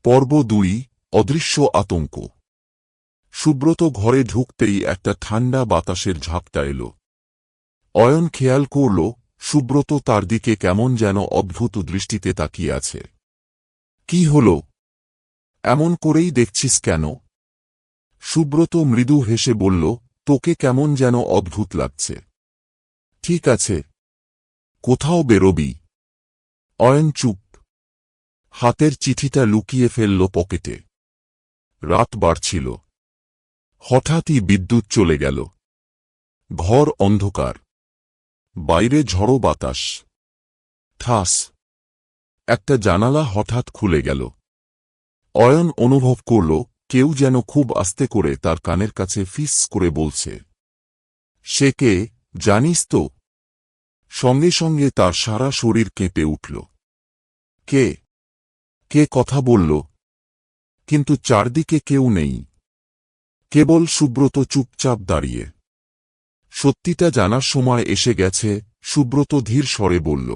পর্ব ২ অদৃশ্য আতঙ্ক। সুব্রত ঘরে ঢুকতেই একটা ঠান্ডা বাতাসের ঝাপটা এল। অয়ন খেয়াল করল সুব্রত তার দিকে কেমন যেন অদ্ভুত দৃষ্টিতে তাকিয়ে আছে। কি হল? এমন করেই দেখছিস কেন? সুব্রত মৃদু হেসে বলল, তোকে কেমন যেন অদ্ভুত লাগছে। ঠিক আছে, কোথাও বেরোবি? অয়ন চুপ, হাতের চিঠিটা লুকিয়ে ফেলল পকেটে। রাত বাড়ছিল। হঠাৎই বিদ্যুৎ চলে গেল। ঘর অন্ধকার। বাইরে ঝড়ো বাতাস। ঠাস, একটা জানালা হঠাৎ খুলে গেল। অয়ন অনুভব করল কেউ যেন খুব আস্তে করে তার কানের কাছে ফিস করে বলছে, সে কে জানিস তো? সঙ্গে সঙ্গে তার সারা শরীর কেঁপে উঠল। কে? কে কথা বলল? কিন্তু চারদিকে কেউ নেই, কেবল সুব্রত চুপচাপ দাঁড়িয়ে। সত্যিটা জানার সময় এসে গেছে, সুব্রত ধীর স্বরে বলল।